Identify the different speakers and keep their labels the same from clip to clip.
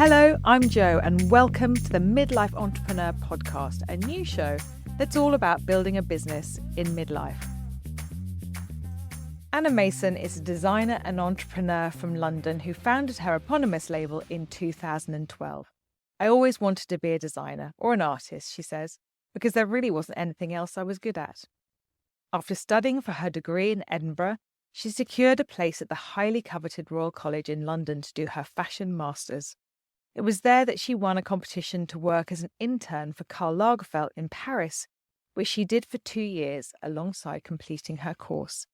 Speaker 1: Hello, I'm Jo, and welcome to the Midlife Entrepreneur podcast, a new show that's all about building a business in midlife. Anna Mason is a designer and entrepreneur from London who founded her eponymous label in 2012. I always wanted to be a designer or an artist, she says, because there really wasn't anything else I was good at. After studying for her degree in Edinburgh, she secured a place at the highly coveted Royal College in London to do her fashion masters. It was there that she won a competition to work as an intern for Karl Lagerfeld in Paris, which she did for 2 years alongside completing her course.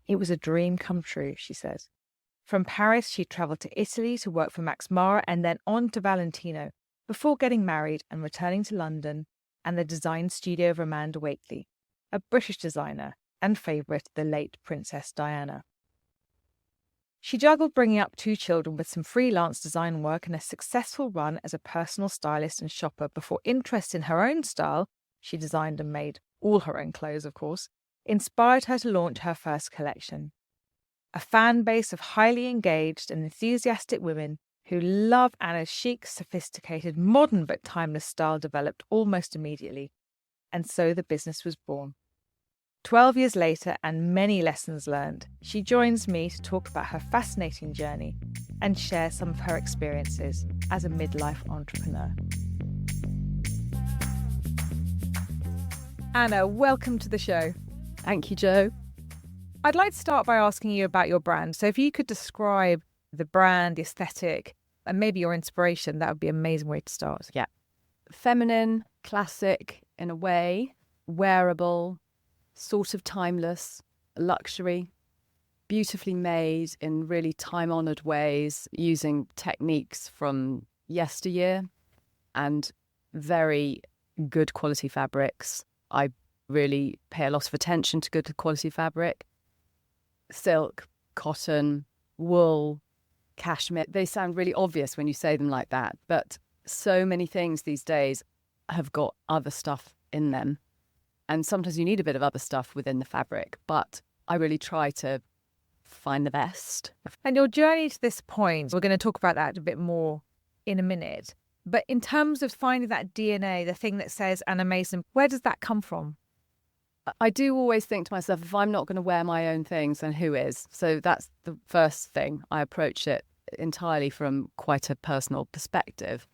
Speaker 1: It was a dream come true, she says. From Paris, she travelled to Italy to work for Max Mara and then on to Valentino, before getting married and returning to London and the design studio of Amanda Wakely, a British designer and favourite of the late Princess Diana. She juggled bringing up 2 children with some freelance design work and a successful run as a personal stylist and shopper before interest in her own style — she designed and made all her own clothes, of course — inspired her to launch her first collection. A fan base of highly engaged and enthusiastic women who love Anna's chic, sophisticated, modern but timeless style developed almost immediately, and so the business was born. 12 years later and many lessons learned, she joins me to talk about her fascinating journey and share some of her experiences as a midlife entrepreneur. Anna, welcome to the show.
Speaker 2: Thank you, Jo.
Speaker 1: I'd like to start by asking you about your brand. So if you could describe the brand, the aesthetic, and maybe your inspiration, that would be an amazing way to start.
Speaker 2: Yeah. Feminine, classic in a way, wearable, sort of timeless, luxury, beautifully made in really time-honoured ways, using techniques from yesteryear and very good quality fabrics. I really pay a lot of attention to good quality fabric. Silk, cotton, wool, cashmere. They sound really obvious when you say them like that, but so many things these days have got other stuff in them. And sometimes you need a bit of other stuff within the fabric, but I really try to find the best.
Speaker 1: And your journey to this point, we're going to talk about that a bit more in a minute. But in terms of finding that DNA, the thing that says Anna Mason, where does that come from?
Speaker 2: I do always think to myself, if I'm not going to wear my own things, then who is? So that's the first thing. I approach it entirely from quite a personal perspective.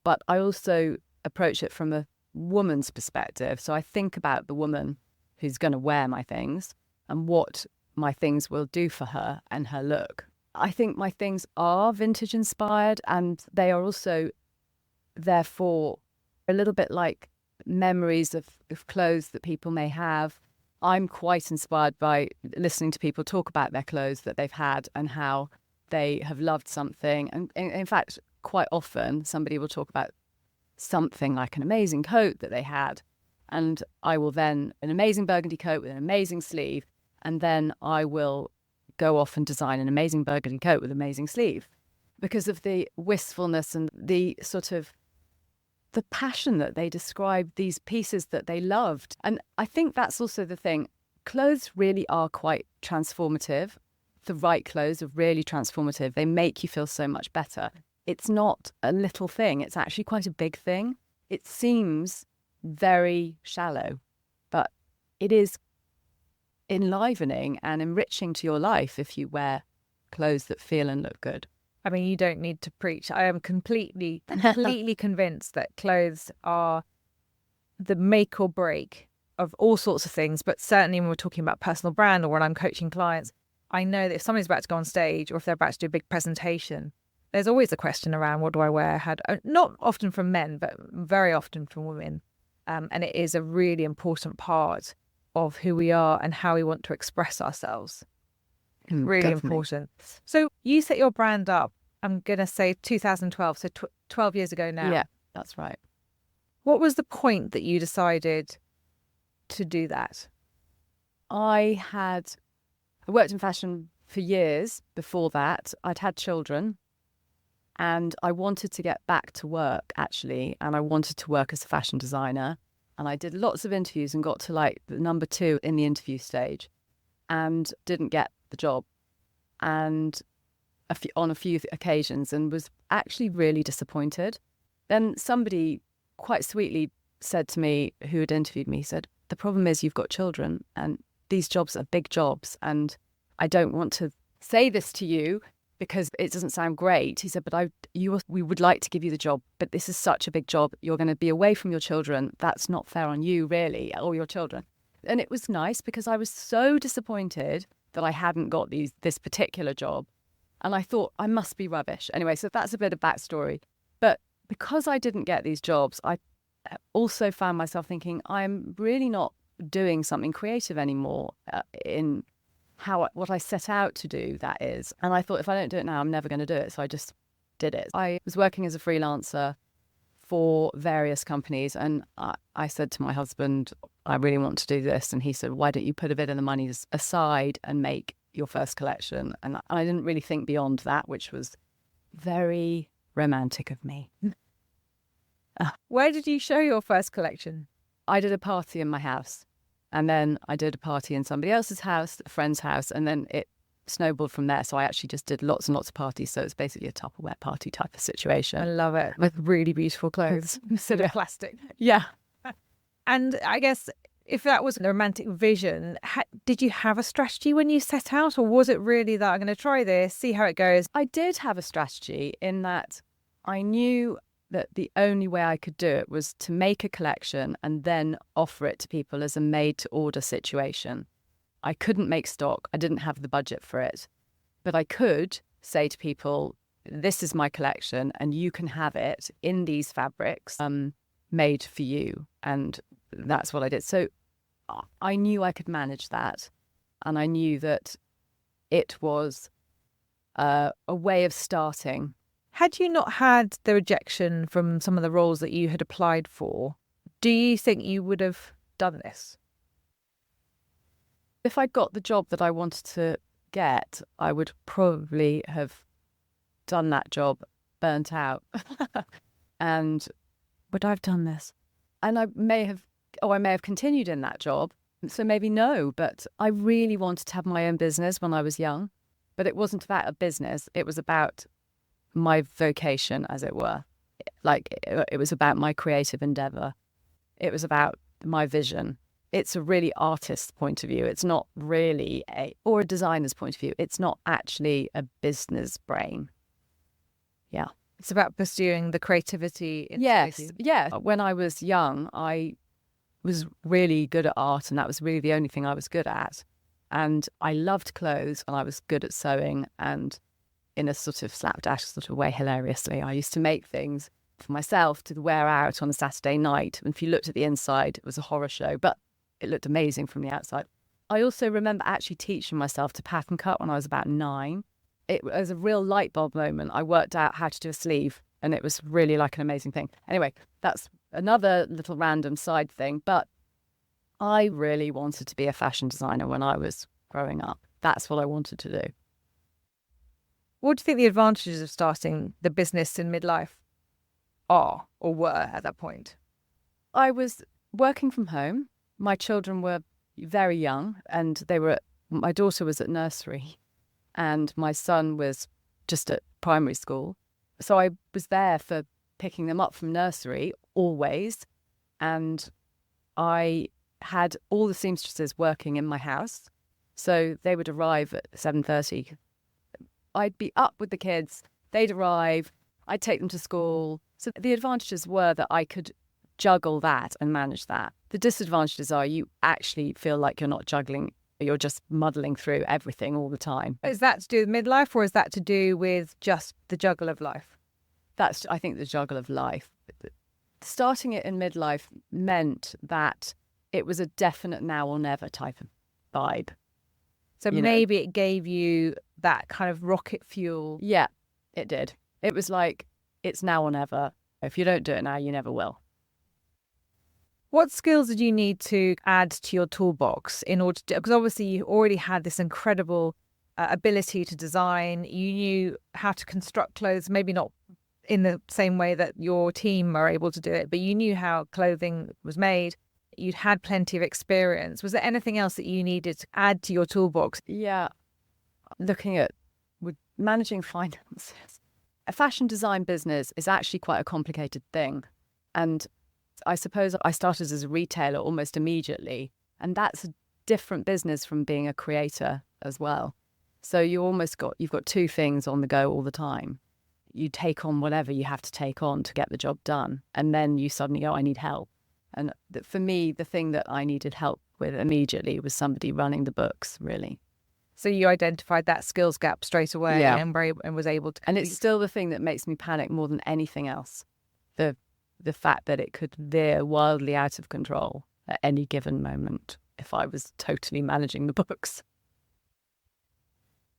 Speaker 2: But I also approach it from a woman's perspective. So I think about the woman who's going to wear my things and what my things will do for her and her look. I think my things are vintage inspired, and they are also therefore a little bit like memories of clothes that people may have. I'm quite inspired by listening to people talk about their clothes that they've had and how they have loved something. And in fact, quite often somebody will talk about something like an amazing coat that they had, and I will then an amazing burgundy coat with an amazing sleeve, and then I will go off and design an amazing burgundy coat with an amazing sleeve because of the wistfulness and the sort of the passion that they describe these pieces that they loved. And I think that's also the thing. Clothes really are quite transformative. The right clothes are really transformative. They make you feel so much better. It's not a little thing. It's actually quite a big thing. It seems very shallow, but it is enlivening and enriching to your life if you wear clothes that feel and look good.
Speaker 1: I mean, you don't need to preach. I am completely convinced that clothes are the make or break of all sorts of things, but certainly when we're talking about personal brand or when I'm coaching clients, I know that if somebody's about to go on stage or if they're about to do a big presentation, there's always a question around what do I wear? Not often from men, but very often from women. And it is a really important part of who we are and how we want to express ourselves. Really
Speaker 2: Definitely.
Speaker 1: important. So you set your brand up, I'm going to say 2012, so 12 years ago now.
Speaker 2: Yeah, that's right.
Speaker 1: What was the point that you decided to do that?
Speaker 2: I worked in fashion for years before that. I'd had children. And I wanted to get back to work, actually, and I wanted to work as a fashion designer. And I did lots of interviews and got to like the number 2 in the interview stage and didn't get the job. And on a few occasions and was actually really disappointed. Then somebody quite sweetly said to me, who had interviewed me, he said, the problem is you've got children and these jobs are big jobs. And I don't want to say this to you because it doesn't sound great. He said, but we would like to give you the job, but this is such a big job. You're going to be away from your children. That's not fair on you, really, or your children. And it was nice because I was so disappointed that I hadn't got this particular job. And I thought, I must be rubbish. Anyway, so that's a bit of backstory. But because I didn't get these jobs, I also found myself thinking, I'm really not doing something creative anymore in what I set out to do, that is. And I thought, if I don't do it now, I'm never going to do it. So I just did it. I was working as a freelancer for various companies. And I said to my husband, I really want to do this. And he said, why don't you put a bit of the money aside and make your first collection? And I didn't really think beyond that, which was very romantic of me.
Speaker 1: Where did you show your first collection?
Speaker 2: I did a party in my house. And then I did a party in somebody else's house, a friend's house, and then it snowballed from there. So I actually just did lots and lots of parties. So it's basically a Tupperware party type of situation.
Speaker 1: I love it. With really beautiful clothes. Sort of plastic.
Speaker 2: Yeah.
Speaker 1: And I guess if that was a romantic vision, did you have a strategy when you set out? Or was it really that I'm going to try this, see how it goes?
Speaker 2: I did have a strategy in that I knew that the only way I could do it was to make a collection and then offer it to people as a made-to-order situation. I couldn't make stock. I didn't have the budget for it. But I could say to people, this is my collection and you can have it in these fabrics made for you. And that's what I did. So I knew I could manage that. And I knew that it was a way of starting.
Speaker 1: Had you not had the rejection from some of the roles that you had applied for, do you think you would have done this?
Speaker 2: If I got the job that I wanted to get, I would probably have done that job, burnt out. And would I have done this? And I may have continued in that job. So maybe no, but I really wanted to have my own business when I was young. But it wasn't about a business. It was about my vocation, as it were. Like it was about my creative endeavor. It was about my vision. It's a really artist's point of view. It's not really or a designer's point of view. It's not actually a business brain. Yeah.
Speaker 1: It's about pursuing the creativity.
Speaker 2: Yes. Yeah. When I was young, I was really good at art, and that was really the only thing I was good at. And I loved clothes, and I was good at sewing, and in a sort of slapdash sort of way, hilariously, I used to make things for myself to wear out on a Saturday night. And if you looked at the inside, it was a horror show, but it looked amazing from the outside. I also remember actually teaching myself to pattern cut when I was about 9. It was a real light bulb moment. I worked out how to do a sleeve, and it was really like an amazing thing. Anyway, that's another little random side thing, but I really wanted to be a fashion designer when I was growing up. That's what I wanted to do.
Speaker 1: What do you think the advantages of starting the business in midlife are or were at that point?
Speaker 2: I was working from home. My children were very young, and my daughter was at nursery and my son was just at primary school. So I was there for picking them up from nursery always. And I had all the seamstresses working in my house. So they would arrive at 7:30. I'd be up with the kids. They'd arrive. I'd take them to school. So the advantages were that I could juggle that and manage that. The disadvantages are you actually feel like you're not juggling. You're just muddling through everything all the time.
Speaker 1: Is that to do with midlife, or is that to do with just the juggle of life?
Speaker 2: That's, I think, the juggle of life. Starting it in midlife meant that it was a definite now or never type of vibe.
Speaker 1: So maybe it gave you that kind of rocket fuel.
Speaker 2: Yeah, it did. It was like, it's now or never. If you don't do it now, you never will.
Speaker 1: What skills did you need to add to your toolbox in order to, because obviously you already had this incredible ability to design. You knew how to construct clothes, maybe not in the same way that your team are able to do it, but you knew how clothing was made. You'd had plenty of experience. Was there anything else that you needed to add to your toolbox?
Speaker 2: Yeah. Looking at managing finances. A fashion design business is actually quite a complicated thing. And I suppose I started as a retailer almost immediately. And that's a different business from being a creator as well. So you've got two things on the go all the time. You take on whatever you have to take on to get the job done. And then you suddenly go, I need help. And for me, the thing that I needed help with immediately was somebody running the books, really.
Speaker 1: So you identified that skills gap straight away,
Speaker 2: Yeah.
Speaker 1: and was able to.
Speaker 2: And it's still the thing that makes me panic more than anything else. The fact that it could veer wildly out of control at any given moment if I was totally managing the books.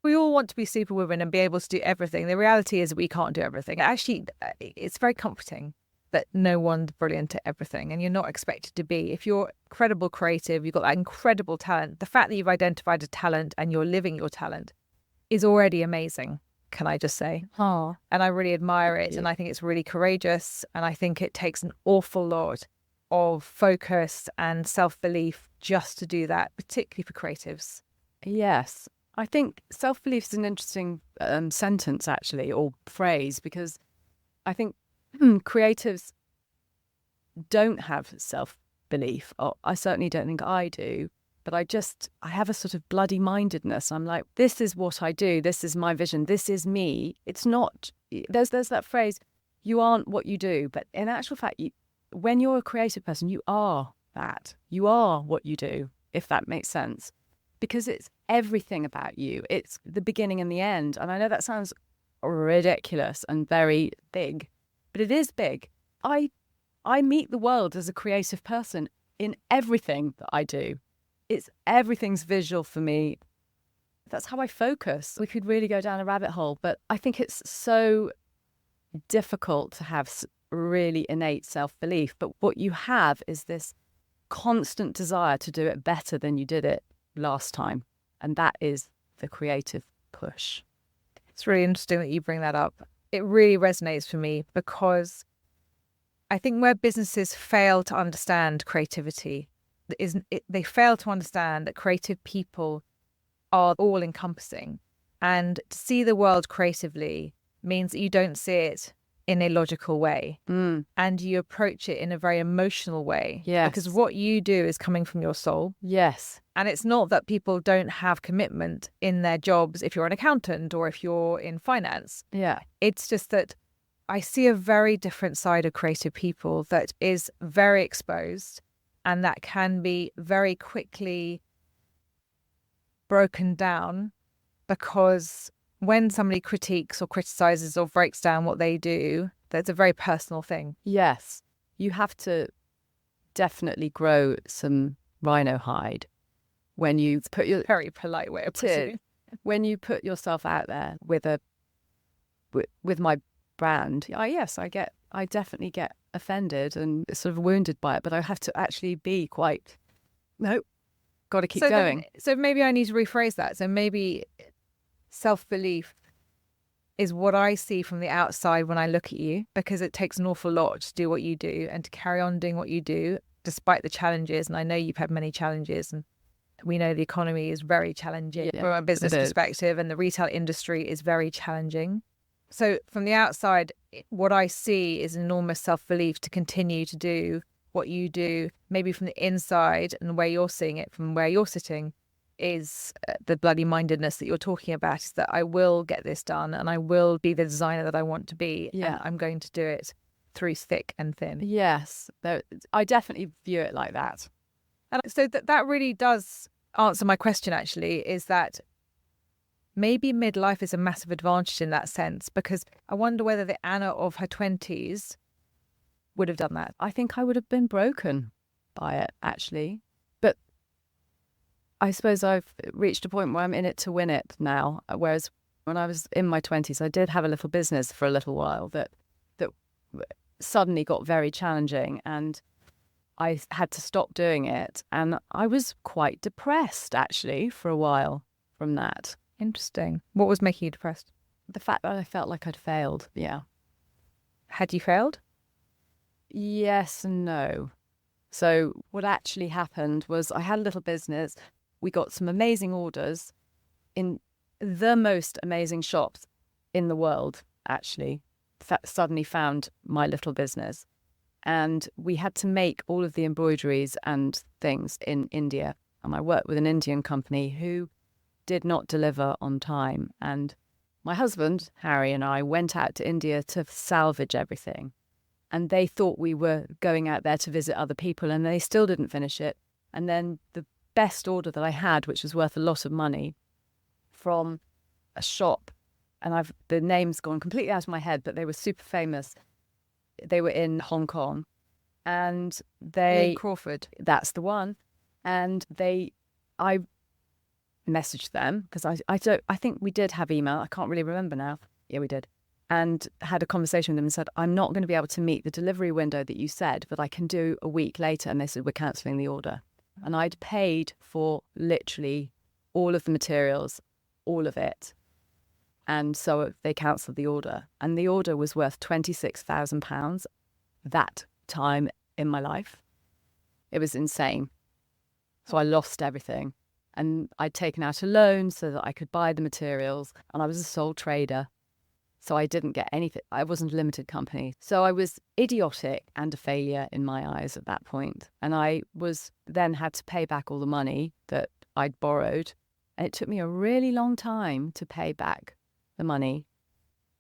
Speaker 1: We all want to be superwomen and be able to do everything. The reality is we can't do everything. Actually, it's very comforting that no one's brilliant at everything and you're not expected to be. If you're incredible creative, you've got that incredible talent, the fact that you've identified a talent and you're living your talent is already amazing, can I just say?
Speaker 2: Oh.
Speaker 1: And I really admire it. And I think it's really courageous. And I think it takes an awful lot of focus and self-belief just to do that, particularly for creatives.
Speaker 2: Yes. I think self-belief is an interesting sentence, actually, or phrase, because I think creatives don't have self-belief. Or I certainly don't think I do. But I have a sort of bloody mindedness. I'm like, this is what I do. This is my vision. This is me. It's not, there's that phrase, you aren't what you do. But in actual fact, when you're a creative person, you are that. You are what you do, if that makes sense. Because it's everything about you. It's the beginning and the end. And I know that sounds ridiculous and very big, but it is big. I meet the world as a creative person in everything that I do. Everything's visual for me. That's how I focus. We could really go down a rabbit hole, but I think it's so difficult to have really innate self-belief. But what you have is this constant desire to do it better than you did it last time. And that is the creative push.
Speaker 1: It's really interesting that you bring that up. It really resonates for me because I think where businesses fail to understand creativity, they fail to understand that creative people are all encompassing, and to see the world creatively means that you don't see it in a logical way and you approach it in a very emotional way.
Speaker 2: Yes.
Speaker 1: Because what you do is coming from your soul.
Speaker 2: Yes.
Speaker 1: And it's not that people don't have commitment in their jobs if you're an accountant or if you're in finance.
Speaker 2: Yeah.
Speaker 1: It's just that I see a very different side of creative people that is very exposed and that can be very quickly broken down, because when somebody critiques or criticizes or breaks down what they do, that's a very personal thing.
Speaker 2: Yes. You have to definitely grow some rhino hide when you put your
Speaker 1: Very polite way of putting it.
Speaker 2: When you put yourself out there with my brand. I definitely get offended and sort of wounded by it, but I have to actually be quite, got to keep going.
Speaker 1: So maybe I need to rephrase that. So maybe self-belief is what I see from the outside when I look at you, because it takes an awful lot to do what you do and to carry on doing what you do despite the challenges. And I know you've had many challenges, and we know the economy is very challenging from a business perspective, and the retail industry is very challenging. So from the outside, what I see is enormous self-belief to continue to do what you do. Maybe from the inside and where you're seeing it from where you're sitting is the bloody mindedness that you're talking about, is that I will get this done and I will be the designer that I want to be.
Speaker 2: Yeah.
Speaker 1: And I'm going to do it through thick and thin.
Speaker 2: Yes. I definitely view it like that.
Speaker 1: And so that really does answer my question, actually, is that maybe midlife is a massive advantage in that sense, because I wonder whether the Anna of her 20s would have done that.
Speaker 2: I think I would have been broken by it, actually. But I suppose I've reached a point where I'm in it to win it now. Whereas when I was in my 20s, I did have a little business for a little while that suddenly got very challenging, and I had to stop doing it. And I was quite depressed, actually, for a while from that.
Speaker 1: Interesting. What was making you depressed?
Speaker 2: The fact that I felt like I'd failed. Yeah.
Speaker 1: Had you failed?
Speaker 2: Yes and no. So what actually happened was I had a little business. We got some amazing orders in the most amazing shops in the world, actually, suddenly found my little business. And we had to make all of the embroideries and things in India. And I worked with an Indian company who did not deliver on time. And my husband, Harry, and I went out to India to salvage everything. And they thought we were going out there to visit other people, and they still didn't finish it. And then the best order that I had, which was worth a lot of money, from a shop, and the name's gone completely out of my head, but they were super famous. They were in Hong Kong, and
Speaker 1: Lee Crawford.
Speaker 2: That's the one. And I messaged them because I think we did have email. I can't really remember now. Yeah, we did. And had a conversation with them and said, I'm not going to be able to meet the delivery window that you said, but I can do a week later. And they said, we're cancelling the order. And I'd paid for literally all of the materials, all of it. And so they cancelled the order. And the order was worth £26,000 that time in my life. It was insane. So I lost everything. And I'd taken out a loan so that I could buy the materials. And I was a sole trader. So I didn't get anything. I wasn't a limited company. So I was idiotic and a failure in my eyes at that point. And I then had to pay back all the money that I'd borrowed. And it took me a really long time to pay back the money.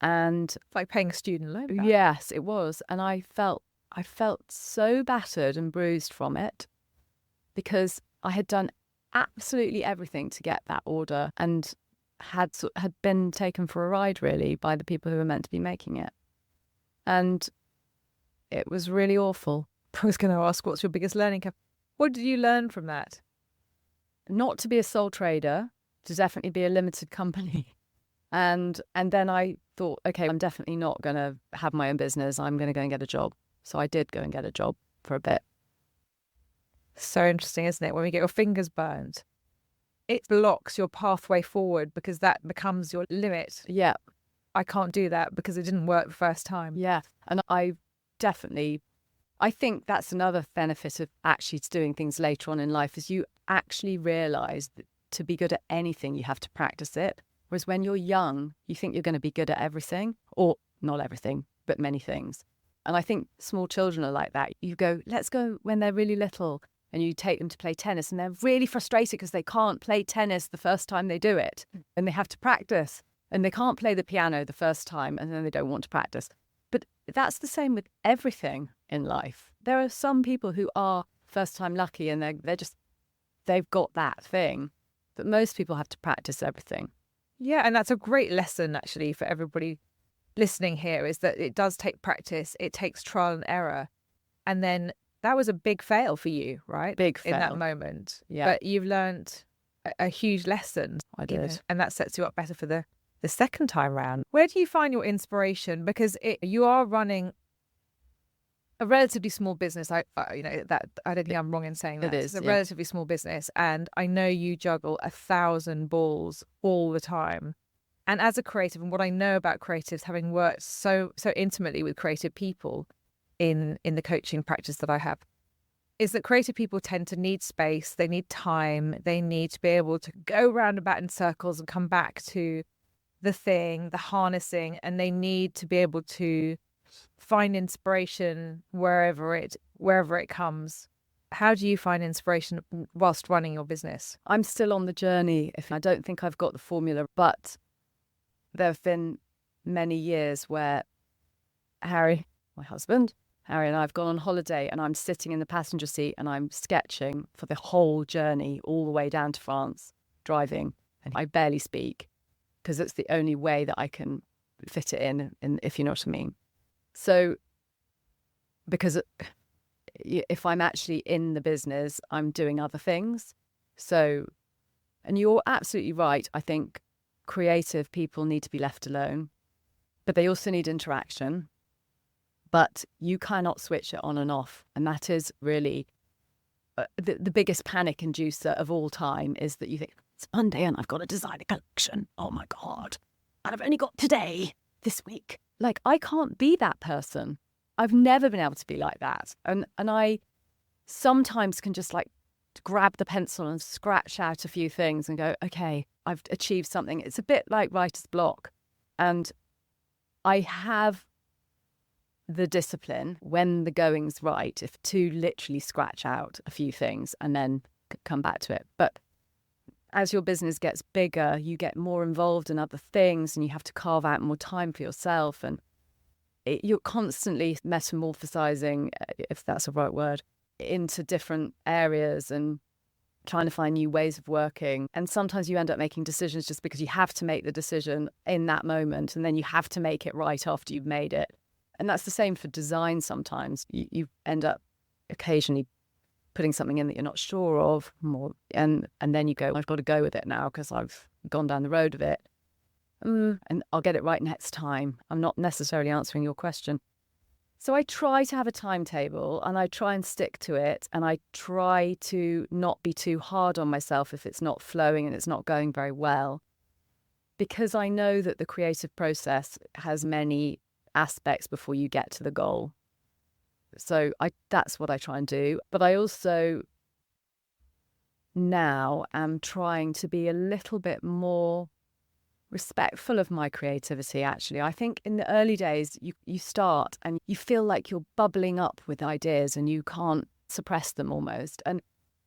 Speaker 2: And
Speaker 1: It's like paying a student loan back.
Speaker 2: Yes, it was. And I felt so battered and bruised from it because I had done absolutely everything to get that order and had been taken for a ride, really, by the people who were meant to be making it. And it was really awful.
Speaker 1: I was going to ask, what's your biggest learning curve? What did you learn from that?
Speaker 2: Not to be a sole trader, to definitely be a limited company. And then I thought, okay, I'm definitely not going to have my own business. I'm going to go and get a job. So I did go and get a job for a bit.
Speaker 1: So interesting, isn't it? When we get your fingers burned, it blocks your pathway forward because that becomes your limit.
Speaker 2: Yeah.
Speaker 1: I can't do that because it didn't work the first time.
Speaker 2: Yeah. And I think that's another benefit of actually doing things later on in life is you actually realise that to be good at anything, you have to practice it. Whereas when you're young, you think you're going to be good at everything, or not everything, but many things. And I think small children are like that. You go, let's go when they're really little, and you take them to play tennis, and they're really frustrated because they can't play tennis the first time they do it, and they have to practice, and they can't play the piano the first time, and then they don't want to practice. But that's the same with everything in life. There are some people who are first-time lucky, and they've got that thing, but most people have to practice everything.
Speaker 1: Yeah, and that's a great lesson, actually, for everybody listening here, is that it does take practice, it takes trial and error. And then that was a big fail for you, right?
Speaker 2: Big fail.
Speaker 1: In that moment.
Speaker 2: Yeah.
Speaker 1: But you've learned a huge lesson.
Speaker 2: I did.
Speaker 1: And that sets you up better for the second time round. Where do you find your inspiration? Because you are running a relatively small business. I don't think I'm wrong in saying that.
Speaker 2: It is.
Speaker 1: It's a relatively small business. And I know you juggle 1,000 balls all the time. And as a creative, and what I know about creatives, having worked so intimately with creative people in the coaching practice that I have, is that creative people tend to need space, they need time, they need to be able to go round about in circles and come back to the thing, the harnessing, and they need to be able to find inspiration wherever it comes. How do you find inspiration whilst running your business?
Speaker 2: I'm still on the journey. I don't think I've got the formula, but there have been many years where Harry, my husband, Harry and I have gone on holiday and I'm sitting in the passenger seat and I'm sketching for the whole journey all the way down to France, driving. And I barely speak because it's the only way that I can fit it in, if you know what I mean. So, because if I'm actually in the business, I'm doing other things. So, and you're absolutely right. I think creative people need to be left alone, but they also need interaction. But you cannot switch it on and off. And that is really the biggest panic inducer of all time, is that you think, it's Monday and I've got to design a collection. Oh my God. And I've only got today, this week. Like, I can't be that person. I've never been able to be like that. And I sometimes can just like grab the pencil and scratch out a few things and go, okay, I've achieved something. It's a bit like writer's block. And I have the discipline when the going's right, if to literally scratch out a few things and then come back to it. But as your business gets bigger, you get more involved in other things and you have to carve out more time for yourself. And you're constantly metamorphosizing, if that's the right word, into different areas and trying to find new ways of working. And sometimes you end up making decisions just because you have to make the decision in that moment, and then you have to make it right after you've made it. And that's the same for design sometimes. You end up occasionally putting something in that you're not sure of, and then you go, I've got to go with it now because I've gone down the road of it. And I'll get it right next time. I'm not necessarily answering your question. So I try to have a timetable and I try and stick to it, and I try to not be too hard on myself if it's not flowing and it's not going very well, because I know that the creative process has many aspects before you get to the goal. So that's what I try and do. But I also now am trying to be a little bit more respectful of my creativity, actually. I think in the early days, you start and you feel like you're bubbling up with ideas and you can't suppress them almost. And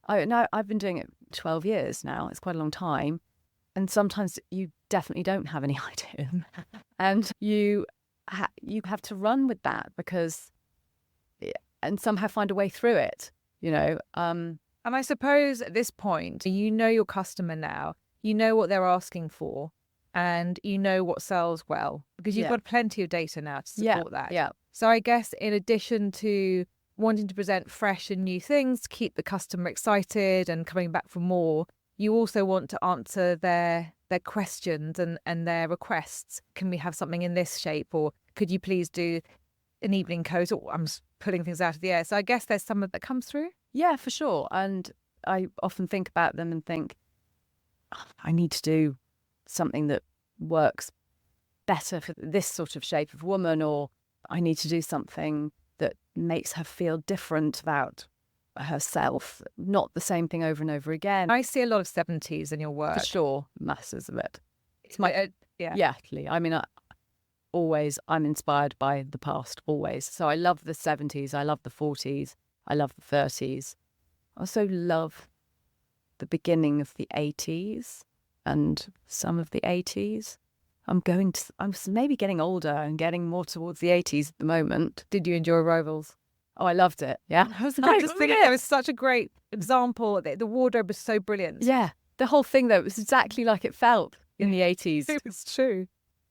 Speaker 2: I've been doing it 12 years now. It's quite a long time. And sometimes you definitely don't have any idea. And you have to run with that and somehow find a way through it,
Speaker 1: And I suppose at this point, you know your customer now, you know what they're asking for, and you know what sells well, because you've got plenty of data now to support that.
Speaker 2: Yeah.
Speaker 1: So I guess in addition to wanting to present fresh and new things to keep the customer excited and coming back for more, you also want to answer their questions and their requests. Can we have something in this shape? Or could you please do an evening coat? Or I'm pulling things out of the air. So I guess there's some of that comes through.
Speaker 2: Yeah, for sure. And I often think about them and think, I need to do something that works better for this sort of shape of woman, or I need to do something that makes her feel different about herself, not the same thing over and over again.
Speaker 1: I see a lot of 70s in your work.
Speaker 2: For sure, masses of it.
Speaker 1: It's my
Speaker 2: yeah. I mean, I'm inspired by the past, always. So I love the 70s, I love the 40s, I love the 30s. I also love the beginning of the 80s and some of the 80s. I'm maybe getting older and getting more towards the 80s at the moment.
Speaker 1: Did you enjoy Rivals?
Speaker 2: Oh, I loved it. Yeah.
Speaker 1: I was just thinking it was such a great example. The wardrobe was so brilliant.
Speaker 2: Yeah. The whole thing, though, was exactly like it felt in the 80s.
Speaker 1: It's true.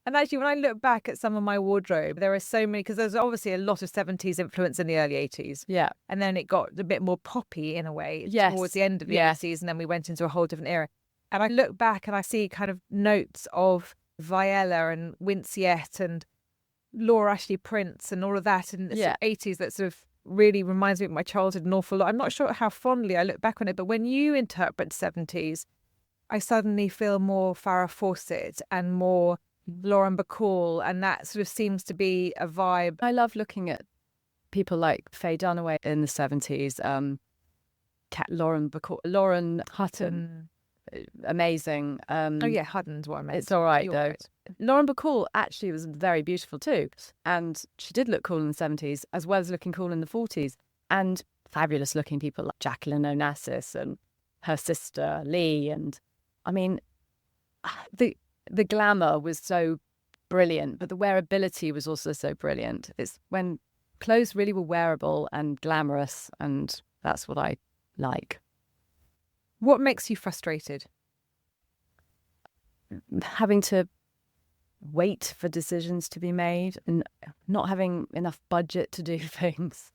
Speaker 1: And actually, when I look back at some of my wardrobe, there are so many, because there's obviously a lot of 70s influence in the early 80s.
Speaker 2: Yeah.
Speaker 1: And then it got a bit more poppy in a way towards the end of the 80s. And then we went into a whole different era. And I look back and I see kind of notes of Viella and Winciette and Laura Ashley Prince and all of that in the 80s that sort of really reminds me of my childhood an awful lot. I'm not sure how fondly I look back on it, but when you interpret 70s, I suddenly feel more Farrah Fawcett and more Lauren Bacall, and that sort of seems to be a vibe.
Speaker 2: I love looking at people like Faye Dunaway in the 70s, Lauren Bacall, Lauren Hutton. Amazing.
Speaker 1: Hutton's what I meant.
Speaker 2: It's all right, though.
Speaker 1: Right.
Speaker 2: Lauren Bacall actually was very beautiful too. And she did look cool in the 70s, as well as looking cool in the 40s. And fabulous looking people like Jacqueline Onassis and her sister Lee. And I mean, the glamour was so brilliant, but the wearability was also so brilliant. It's when clothes really were wearable and glamorous, and that's what I like.
Speaker 1: What makes you frustrated?
Speaker 2: Having to wait for decisions to be made and not having enough budget to do things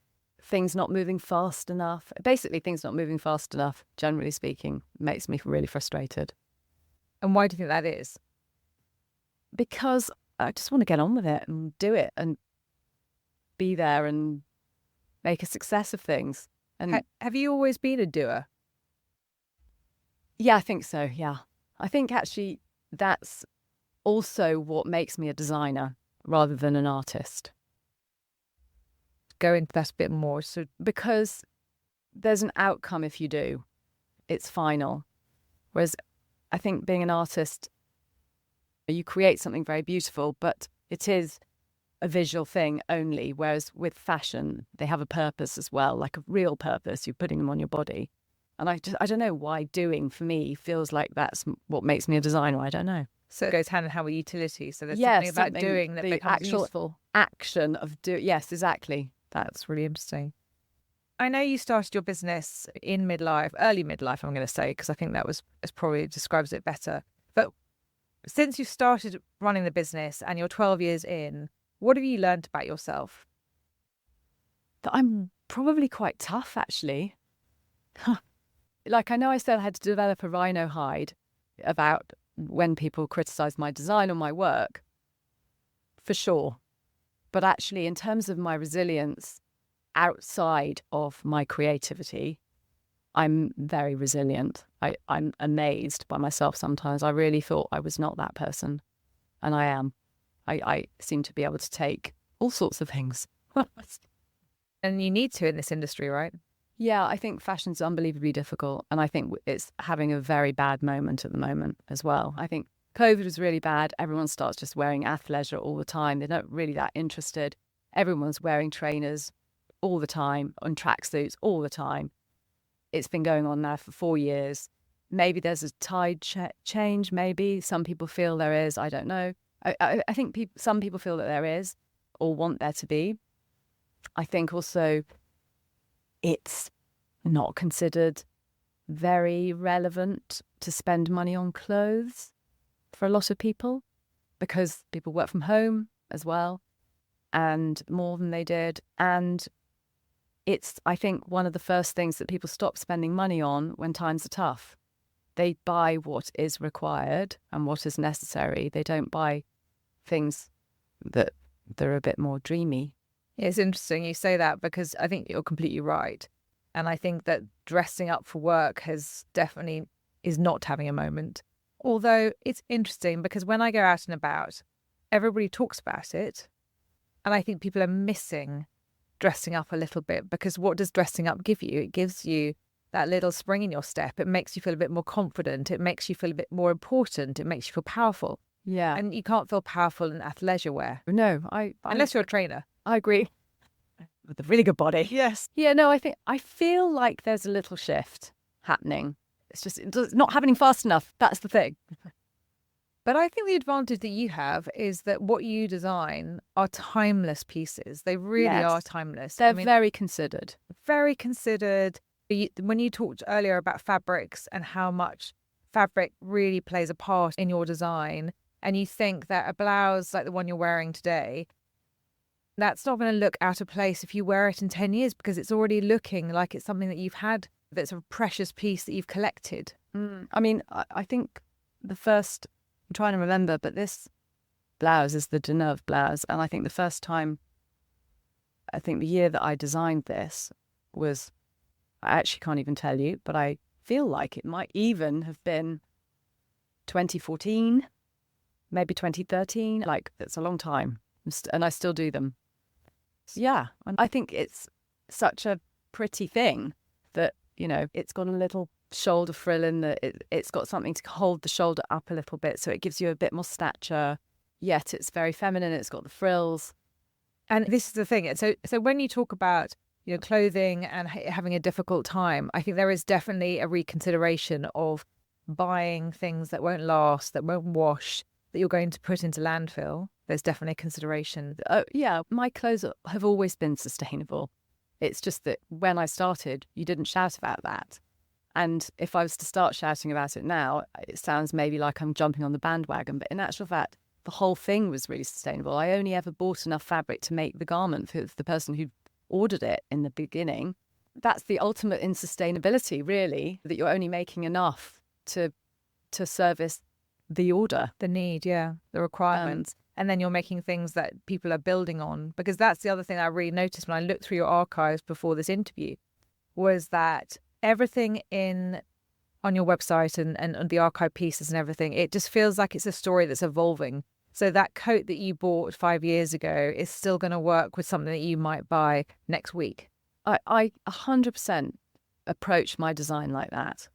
Speaker 2: not moving fast enough. Basically, things not moving fast enough, generally speaking, makes me really frustrated.
Speaker 1: And why do you think that is?
Speaker 2: Because I just want to get on with it and do it and be there and make a success of things. And
Speaker 1: have you always been a doer?
Speaker 2: Yeah, I think so, yeah. I think actually that's also what makes me a designer rather than an artist.
Speaker 1: Go into that a bit more. So,
Speaker 2: because there's an outcome if you do. It's final. Whereas I think being an artist, you create something very beautiful, but it is a visual thing only, whereas with fashion, they have a purpose as well, like a real purpose. You're putting them on your body. And I don't know why doing for me feels like that's what makes me a designer. I don't know.
Speaker 1: So it goes hand in hand with utility. So there's
Speaker 2: Yes,
Speaker 1: something about doing that
Speaker 2: the
Speaker 1: becomes
Speaker 2: actual
Speaker 1: useful.
Speaker 2: action of do. Yes, exactly.
Speaker 1: That's really interesting. I know you started your business in midlife, early midlife, I'm going to say, because I think that probably describes it better. But since you started running the business and you're 12 years in, what have you learned about yourself?
Speaker 2: That I'm probably quite tough, actually. Like, I know I said I had to develop a rhino hide about when people criticize my design or my work, for sure. But actually, in terms of my resilience outside of my creativity, I'm very resilient. I'm amazed by myself sometimes. I really thought I was not that person, and I am. I seem to be able to take all sorts of things.
Speaker 1: And you need to in this industry, right?
Speaker 2: Yeah, I think fashion's unbelievably difficult, and I think it's having a very bad moment at the moment as well. I think COVID was really bad. Everyone starts just wearing athleisure all the time. They're not really that interested. Everyone's wearing trainers all the time, on tracksuits all the time. It's been going on now for 4 years. Maybe there's a tide change, maybe. Some people feel there is. I don't know. I think some people feel that there is or want there to be. I think also it's not considered very relevant to spend money on clothes for a lot of people because people work from home as well and more than they did. And it's, I think, one of the first things that people stop spending money on when times are tough. They buy what is required and what is necessary. They don't buy things that are a bit more dreamy.
Speaker 1: It's interesting you say that because I think you're completely right. And I think that dressing up for work is not having a moment. Although it's interesting because when I go out and about, everybody talks about it. And I think people are missing dressing up a little bit because what does dressing up give you? It gives you that little spring in your step. It makes you feel a bit more confident. It makes you feel a bit more important. It makes you feel powerful.
Speaker 2: Yeah.
Speaker 1: And you can't feel powerful in athleisure wear.
Speaker 2: No,
Speaker 1: unless you're a trainer.
Speaker 2: I agree. With a really good body.
Speaker 1: Yes.
Speaker 2: Yeah, no, I feel like there's a little shift happening. It's not happening fast enough. That's the thing.
Speaker 1: But I think the advantage that you have is that what you design are timeless pieces. They really are timeless.
Speaker 2: They're very considered.
Speaker 1: Very considered. When you talked earlier about fabrics and how much fabric really plays a part in your design, and you think that a blouse like the one you're wearing today, that's not going to look out of place if you wear it in 10 years because it's already looking like it's something that you've had, that's a precious piece that you've collected.
Speaker 2: I mean, I think the first, I'm trying to remember, but this blouse is the Deneuve blouse. And I think the first time, I think the year that I designed this was, I actually can't even tell you, but I feel like it might even have been 2014, maybe 2013. Like, it's a long time. And I still do them. So, yeah, and I think it's such a pretty thing that, you know, it's got a little shoulder frill in it's got something to hold the shoulder up a little bit, so it gives you a bit more stature, yet it's very feminine. It's got the frills.
Speaker 1: And this is the thing. So when you talk about, you know, clothing and having a difficult time, I think there is definitely a reconsideration of buying things that won't last, that won't wash, that you're going to put into landfill. There's definitely a consideration.
Speaker 2: Yeah, my clothes have always been sustainable. It's just that when I started, you didn't shout about that. And if I was to start shouting about it now, it sounds maybe like I'm jumping on the bandwagon. But in actual fact, the whole thing was really sustainable. I only ever bought enough fabric to make the garment for the person who ordered it in the beginning. That's the ultimate in sustainability, really, that you're only making enough to service the order.
Speaker 1: The need, yeah, the requirements. And then you're making things that people are building on. Because that's the other thing I really noticed when I looked through your archives before this interview, was that everything on your website and the archive pieces and everything, it just feels like it's a story that's evolving. So that coat that you bought 5 years ago is still going to work with something that you might buy next week.
Speaker 2: I 100% approach my design like that.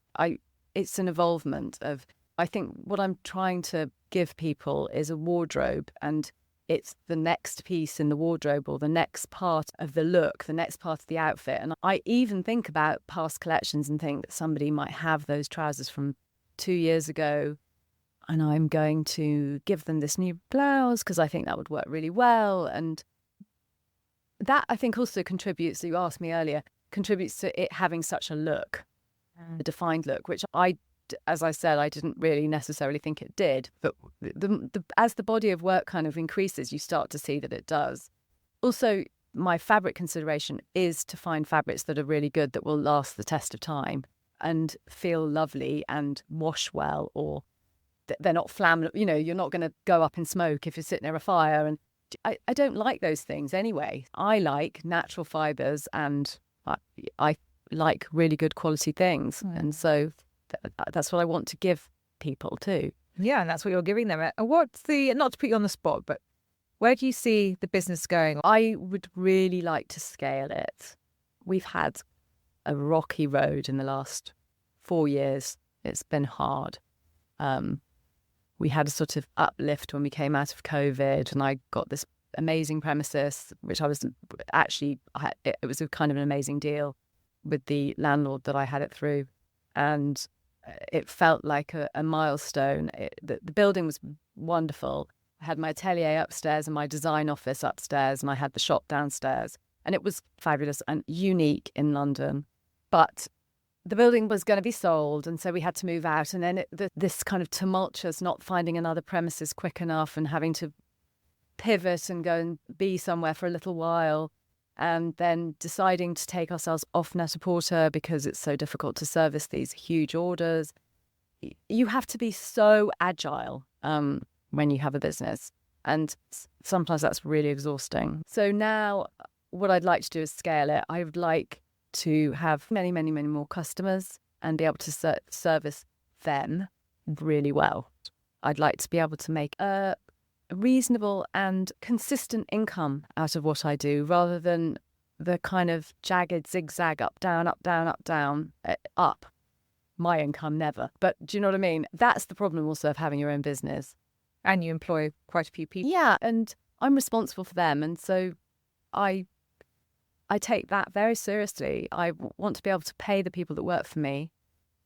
Speaker 2: It's an evolvement of, I think what I'm trying to give people is a wardrobe, and It's the next piece in the wardrobe or the next part of the look, the next part of the outfit. And I even think about past collections and think that somebody might have those trousers from 2 years ago, and I'm going to give them this new blouse because I think that would work really well. And that, I think, also contributes, you asked me earlier, contributes to it having such a look, a defined look, which as I said, I didn't really necessarily think it did. But as the body of work kind of increases, you start to see that it does. Also, my fabric consideration is to find fabrics that are really good, that will last the test of time and feel lovely and wash well, or they're not flammable. You know, you're not going to go up in smoke if you're sitting near a fire. And I don't like those things anyway. I like natural fibres, and I like really good quality things. And so that's what I want to give people too.
Speaker 1: Yeah, and that's what you're giving them. What's not to put you on the spot, but where do you see the business going?
Speaker 2: I would really like to scale it. We've had a rocky road in the last 4 years. It's been hard. We had a sort of uplift when we came out of COVID, and I got this amazing premises, which I was actually, it was a kind of an amazing deal with the landlord that I had it through. And it felt like a milestone. The building was wonderful. I had my atelier upstairs and my design office upstairs, and I had the shop downstairs. And it was fabulous and unique in London. But the building was going to be sold, and so we had to move out. And then this kind of tumultuous not finding another premises quick enough and having to pivot and go and be somewhere for a little while, and then deciding to take ourselves off Net-a-Porter because it's so difficult to service these huge orders. You have to be so agile when you have a business, and sometimes that's really exhausting. So now what I'd like to do is scale it. I would like to have many, many, many more customers and be able to service them really well. I'd like to be able to make a reasonable and consistent income out of what I do, rather than the kind of jagged zigzag up, down, up, down, up, down, up. My income never. But do you know what I mean? That's the problem also of having your own business.
Speaker 1: And you employ quite a few people.
Speaker 2: Yeah, and I'm responsible for them. And so I take that very seriously. I want to be able to pay the people that work for me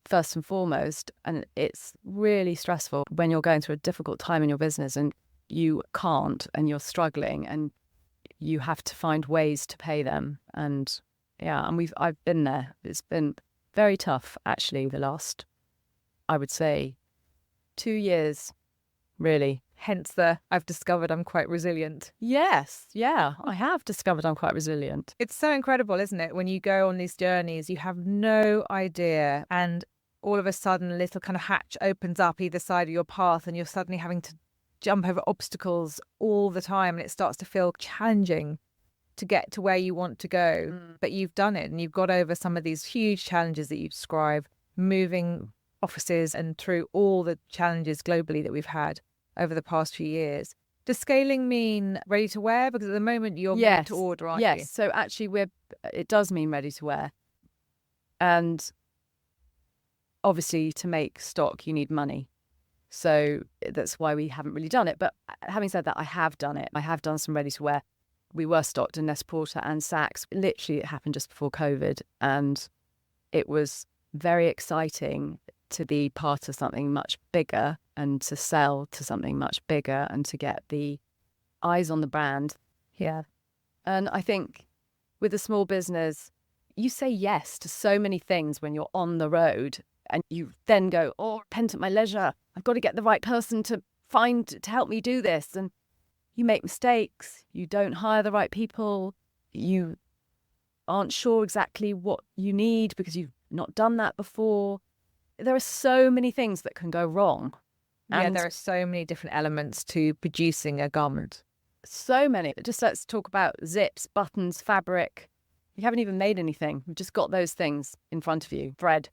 Speaker 2: first and foremost. And it's really stressful when you're going through a difficult time in your business and you can't, and you're struggling, and you have to find ways to pay them. And yeah, and I've been there. It's been very tough, actually, the last, I would say, 2 years, really.
Speaker 1: Hence I've discovered I'm quite resilient.
Speaker 2: Yes, yeah, I have discovered I'm quite resilient.
Speaker 1: It's so incredible, isn't it? When you go on these journeys, you have no idea, and all of a sudden a little kind of hatch opens up either side of your path, and you're suddenly having to jump over obstacles all the time, and it starts to feel challenging to get to where you want to go. But you've done it, and you've got over some of these huge challenges that you describe, moving offices and through all the challenges globally that we've had over the past few years. Does scaling mean ready to wear? Because at the moment you're made to order, aren't you?
Speaker 2: Yes, so actually it does mean ready to wear. And obviously to make stock you need money. So that's why we haven't really done it. But having said that, I have done it. I have done some ready to wear. We were stocked in Net-a-Porter and Saks. Literally, it happened just before COVID. And it was very exciting to be part of something much bigger and to sell to something much bigger and to get the eyes on the brand.
Speaker 1: Yeah.
Speaker 2: And I think with a small business, you say yes to so many things when you're on the road, and you then go, oh, repent at my leisure. I've got to get the right person to help me do this. And you make mistakes. You don't hire the right people. You aren't sure exactly what you need because you've not done that before. There are so many things that can go wrong.
Speaker 1: And there are so many different elements to producing a garment.
Speaker 2: So many. Just let's talk about zips, buttons, fabric. You haven't even made anything. You've just got those things in front of you. Thread,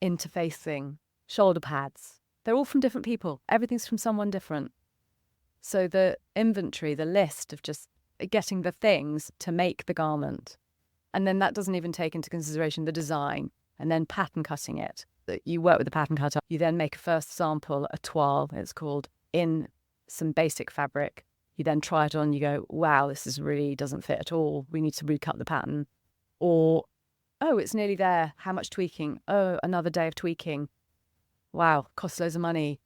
Speaker 2: interfacing, shoulder pads. They're all from different people. Everything's from someone different. So the inventory, the list of just getting the things to make the garment. And then that doesn't even take into consideration the design and then pattern cutting it. You work with the pattern cutter. You then make a first sample, a toile, it's called, in some basic fabric. You then try it on, you go, wow, this is really doesn't fit at all. We need to recut the pattern. Or, oh, it's nearly there. How much tweaking? Oh, another day of tweaking. Wow, costs loads of money.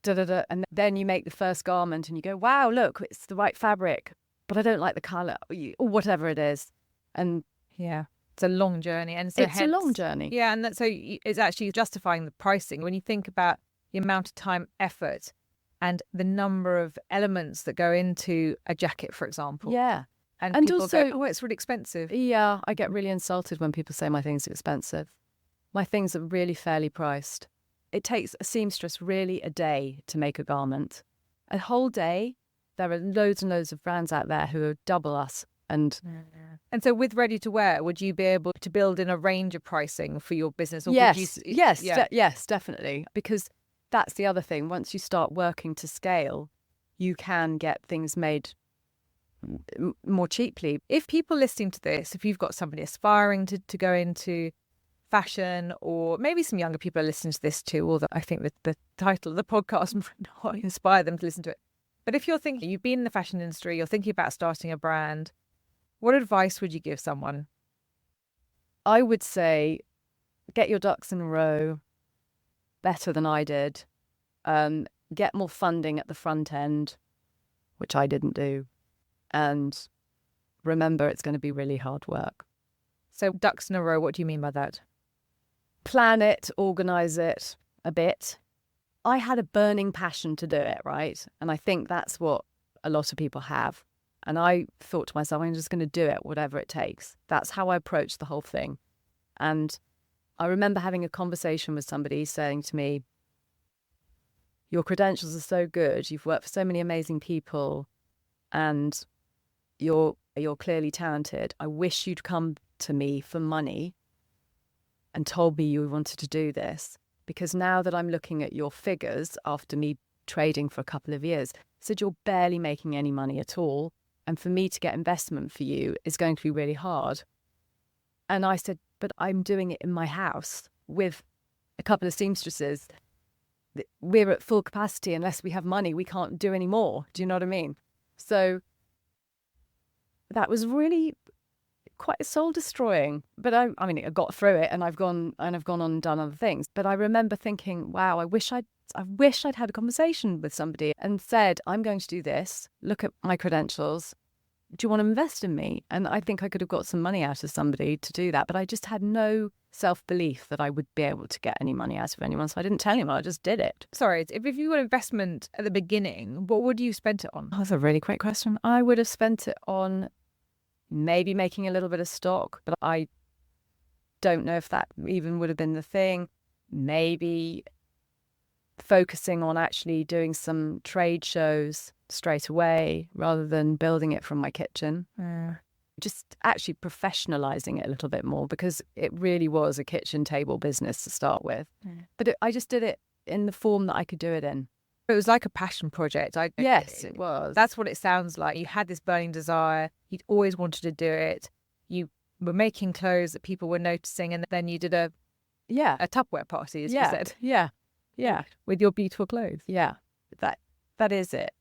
Speaker 2: Da, da, da. And then you make the first garment and you go, wow, look, it's the right fabric, but I don't like the colour, or whatever it is. And
Speaker 1: yeah, it's a long journey. And so
Speaker 2: it's a long journey.
Speaker 1: Yeah, and it's actually justifying the pricing. When you think about the amount of time, effort, and the number of elements that go into a jacket, for example.
Speaker 2: Yeah.
Speaker 1: And people
Speaker 2: also,
Speaker 1: go, oh, it's really expensive.
Speaker 2: Yeah, I get really insulted when people say my things are expensive. My things are really fairly priced. It takes a seamstress really a day to make a garment. A whole day, there are loads and loads of brands out there who are double us. And
Speaker 1: so with ready to wear, would you be able to build in a range of pricing for your business? Or
Speaker 2: yes,
Speaker 1: would you,
Speaker 2: yes, definitely. Because that's the other thing. Once you start working to scale, you can get things made more cheaply. If people listening to this, if you've got somebody aspiring to go into fashion, or maybe some younger people are listening to this too, although I think that the title of the podcast might inspire them to listen to it. But if you're thinking, you've been in the fashion industry, you're thinking about starting a brand, what advice would you give someone? I would say get your ducks in a row better than I did. Get more funding at the front end, which I didn't do. And remember, it's going to be really hard work.
Speaker 1: So ducks in a row, what do you mean by that?
Speaker 2: Plan it, organise it a bit. I had a burning passion to do it, right? And I think that's what a lot of people have. And I thought to myself, I'm just going to do it, whatever it takes. That's how I approached the whole thing. And I remember having a conversation with somebody saying to me, your credentials are so good. You've worked for so many amazing people and you're clearly talented. I wish you'd come to me for money and told me you wanted to do this, because now that I'm looking at your figures after me trading for a couple of years, I said, you're barely making any money at all. And for me to get investment for you is going to be really hard. And I said, but I'm doing it in my house with a couple of seamstresses. We're at full capacity. Unless we have money, we can't do any more. Do you know what I mean? So that was really quite soul destroying. But I mean, I got through it, and I've gone on and done other things. But I remember thinking, wow, I wish I'd had a conversation with somebody and said, I'm going to do this. Look at my credentials. Do you want to invest in me? And I think I could have got some money out of somebody to do that. But I just had no self-belief that I would be able to get any money out of anyone. So I didn't tell anyone. I just did it.
Speaker 1: Sorry, if you got investment at the beginning, what would you spend it on?
Speaker 2: Oh, that's a really great question. I would have spent it on maybe making a little bit of stock, but I don't know if that even would have been the thing. Maybe focusing on actually doing some trade shows straight away rather than building it from my kitchen. Just actually professionalizing it a little bit more, because it really was a kitchen table business to start with. But I just did it in the form that I could do it in.
Speaker 1: It was like a passion project.
Speaker 2: Yes, it was.
Speaker 1: That's what it sounds like. You had this burning desire. You'd always wanted to do it. You were making clothes that people were noticing, and then you did a Tupperware party, as you said.
Speaker 2: Yeah.
Speaker 1: With your beautiful clothes.
Speaker 2: Yeah. That is it.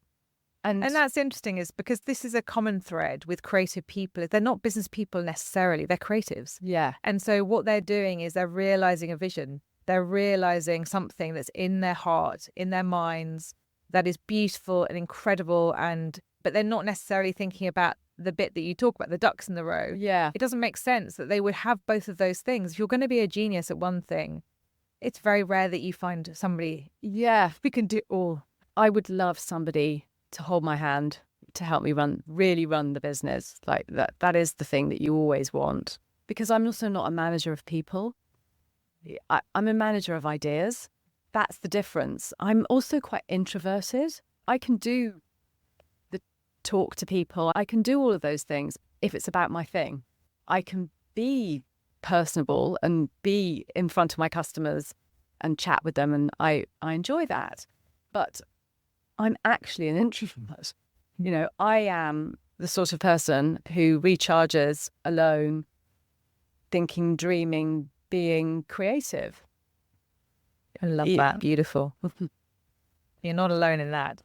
Speaker 2: And
Speaker 1: that's interesting, is because this is a common thread with creative people. They're not business people necessarily. They're creatives.
Speaker 2: Yeah.
Speaker 1: And so what they're doing is they're realizing a vision. They're realizing something that's in their heart, in their minds, that is beautiful and incredible. But they're not necessarily thinking about the bit that you talk about, the ducks in the row.
Speaker 2: Yeah.
Speaker 1: It doesn't make sense that they would have both of those things. If you're going to be a genius at one thing, it's very rare that you find somebody.
Speaker 2: Yeah.
Speaker 1: We can do it all.
Speaker 2: I would love somebody to hold my hand, to help me really run the business. Like that is the thing that you always want, because I'm also not a manager of people. I'm a manager of ideas. That's the difference. I'm also quite introverted. I can do the talk to people. I can do all of those things if it's about my thing. I can be personable and be in front of my customers and chat with them, and I enjoy that. But I'm actually an introvert. You know, I am the sort of person who recharges alone, thinking, dreaming, being creative.
Speaker 1: I love that. Beautiful. You're not alone in that.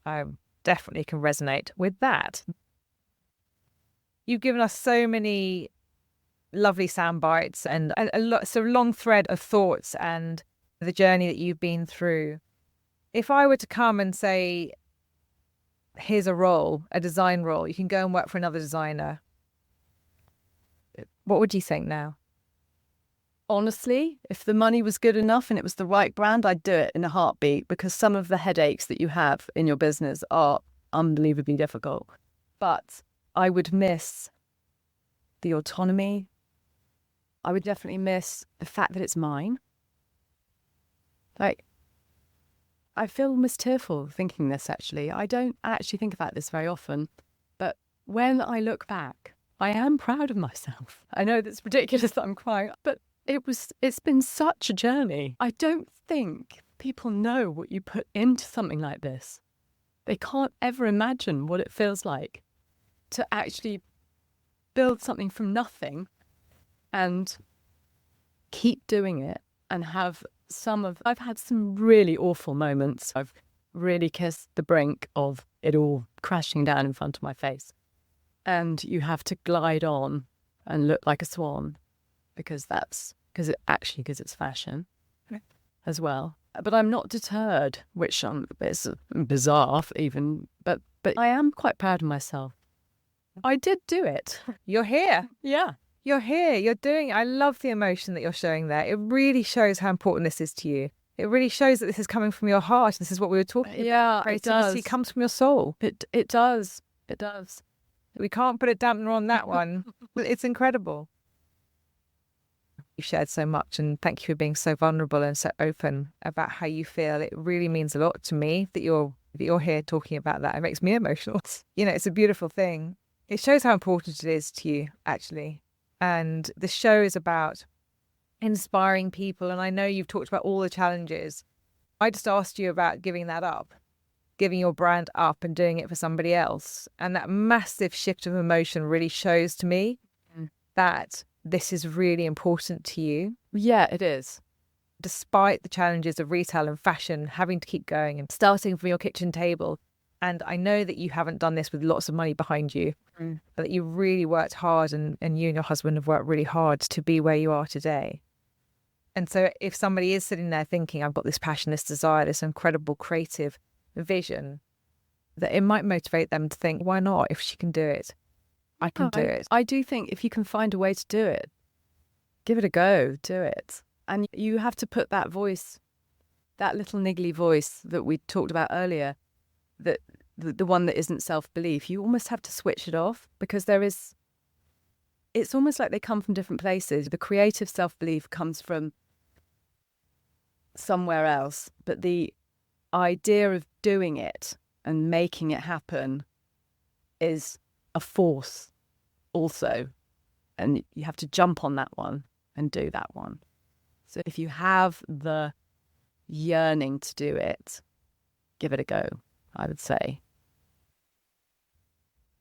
Speaker 1: definitely can resonate with that. You've given us so many lovely sound bites and a lot, so long thread of thoughts and the journey that you've been through. If I were to come and say, here's a role, a design role, you can go and work for another designer, what would you think now?
Speaker 2: Honestly, if the money was good enough and it was the right brand, I'd do it in a heartbeat, because some of the headaches that you have in your business are unbelievably difficult. But I would miss the autonomy. I would definitely miss the fact that it's mine. Like, I feel almost tearful thinking this, actually. I don't actually think about this very often. But when I look back, I am proud of myself. I know that's ridiculous that I'm crying, but it's been such a journey. I don't think people know what you put into something like this. They can't ever imagine what it feels like to actually build something from nothing and keep doing it and I've had some really awful moments. I've really kissed the brink of it all crashing down in front of my face. And you have to glide on and look like a swan because it's fashion as well. But I'm not deterred, which is bizarre even, but I am quite proud of myself. I did do it.
Speaker 1: You're here.
Speaker 2: Yeah.
Speaker 1: You're here. You're doing it. I love the emotion that you're showing there. It really shows how important this is to you. It really shows that this is coming from your heart. This is what we were talking about.
Speaker 2: Yeah,
Speaker 1: Creativity
Speaker 2: it does.
Speaker 1: comes from your soul.
Speaker 2: It does. It does.
Speaker 1: We can't put a dampener on that one. It's incredible. You've shared so much, and thank you for being so vulnerable and so open about how you feel. It really means a lot to me that you're here talking about that. It makes me emotional. You know, it's a beautiful thing. It shows how important it is to you, actually. And the show is about inspiring people. And I know you've talked about all the challenges. I just asked you about giving that up, giving your brand up and doing it for somebody else. And that massive shift of emotion really shows to me that this is really important to you.
Speaker 2: Yeah, it is.
Speaker 1: Despite the challenges of retail and fashion, having to keep going and starting from your kitchen table. And I know that you haven't done this with lots of money behind you, but that you really worked hard and you and your husband have worked really hard to be where you are today. And so if somebody is sitting there thinking, I've got this passion, this desire, this incredible creative vision, that it might motivate them to think, why not? If she can do it, I can do it.
Speaker 2: I do think if you can find a way to do it, give it a go, do it. And you have to put that voice, that little niggly voice that we talked about earlier, that the one that isn't self-belief, you almost have to switch it off, because it's almost like they come from different places. The creative self-belief comes from somewhere else, but the idea of doing it and making it happen is a force also, and you have to jump on that one and do that one. So if you have the yearning to do it, give it a go, I would say.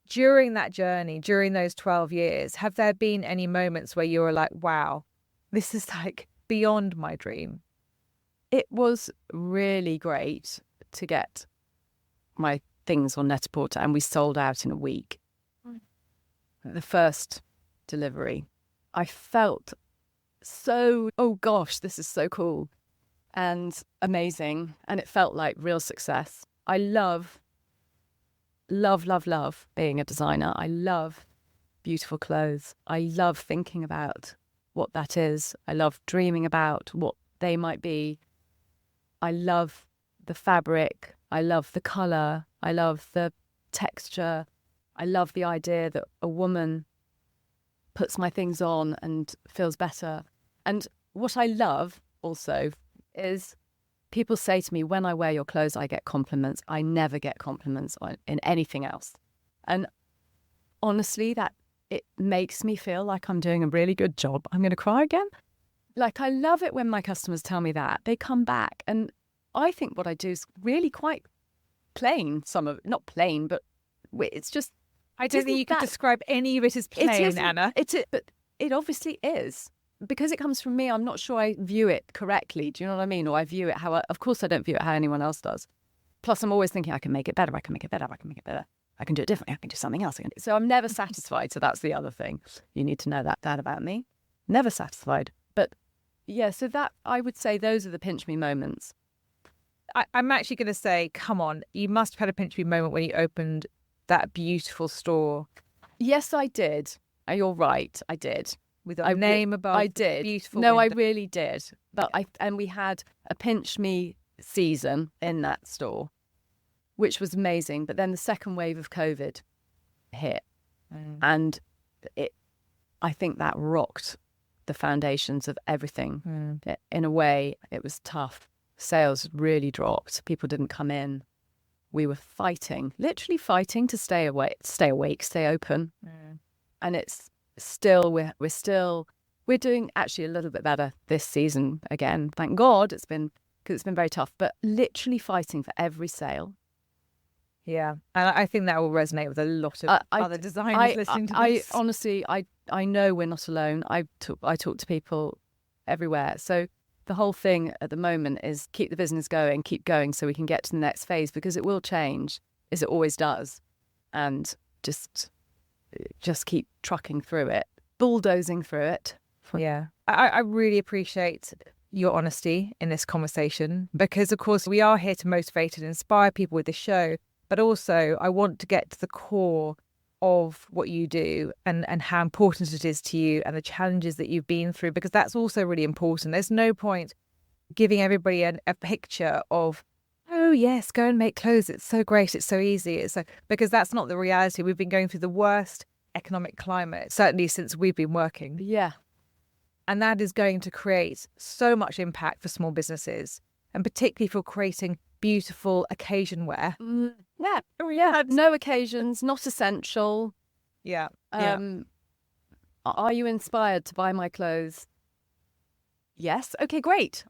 Speaker 1: During that journey, during those 12 years, have there been any moments where you were like, wow, this is like beyond my dream?
Speaker 2: It was really great to get my things on Net-a-Porter, and we sold out in a week. The first delivery, I felt so, oh gosh, this is so cool and amazing. And it felt like real success. I love being a designer. I love beautiful clothes. I love thinking about what that is. I love dreaming about what they might be. I love the fabric. I love the colour. I love the texture. I love the idea that a woman puts my things on and feels better. And what I love also is people say to me, when I wear your clothes, I get compliments. I never get compliments in anything else. And honestly, that it makes me feel like I'm doing a really good job. I'm going to cry again. Like, I love it when my customers tell me that. They come back, and I think what I do is really quite plain. Some of it, not plain, but it's just...
Speaker 1: I don't think you could describe any of it as plain, Anna.
Speaker 2: But it obviously is. Because it comes from me, I'm not sure I view it correctly. Do you know what I mean? Or I view it of course I don't view it how anyone else does. Plus, I'm always thinking I can make it better. I can make it better. I can make it better. I can do it differently. I can do something else. So I'm never satisfied. So that's the other thing. You need to know that about me. Never satisfied. But yeah, so that I would say those are the pinch me moments.
Speaker 1: I'm actually going to say, come on, you must have had a pinch me moment when you opened that beautiful store.
Speaker 2: Yes, I did. You're right. I did.
Speaker 1: With a name above.
Speaker 2: I did.
Speaker 1: Beautiful.
Speaker 2: No,
Speaker 1: window.
Speaker 2: I really did. But and we had a pinch me season in that store, which was amazing. But then the second wave of COVID hit, and I think that rocked the foundations of everything. In a way, it was tough. Sales really dropped. People didn't come in. We were fighting, literally fighting to stay awake, stay open. And it's still, we're doing actually a little bit better this season again. Thank God. Because it's been very tough, but literally fighting for every sale.
Speaker 1: Yeah. And I think that will resonate with a lot of other designers listening to this.
Speaker 2: Honestly, I know we're not alone. I talk to people everywhere. So the whole thing at the moment is keep the business going, keep going so we can get to the next phase, because it will change, as it always does. And just keep trucking through it, bulldozing through it.
Speaker 1: Yeah. I really appreciate your honesty in this conversation, because, of course, we are here to motivate and inspire people with the show. But also, I want to get to the core of what you do and how important it is to you and the challenges that you've been through, because that's also really important. There's no point giving everybody a picture of, oh, yes, go and make clothes. It's so great. It's so easy. Because that's not the reality. We've been going through the worst economic climate, certainly since we've been working.
Speaker 2: Yeah.
Speaker 1: And that is going to create so much impact for small businesses, and particularly for creating beautiful occasion wear.
Speaker 2: Yeah. No occasions, not essential.
Speaker 1: Yeah.
Speaker 2: Are you inspired to buy my clothes? Yes. Okay, great.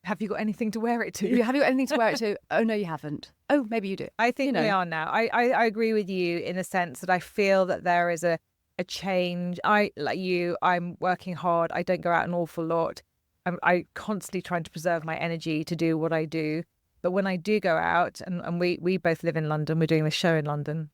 Speaker 1: Have you got anything to wear it to?
Speaker 2: Have you got anything to wear it to? Oh, no, you haven't. Oh, maybe you do.
Speaker 1: I think we are now. I agree with you in the sense that I feel that there is a change. Like you, I'm working hard. I don't go out an awful lot. I constantly trying to preserve my energy to do what I do. But when I do go out, and we both live in London, we're doing the show in London,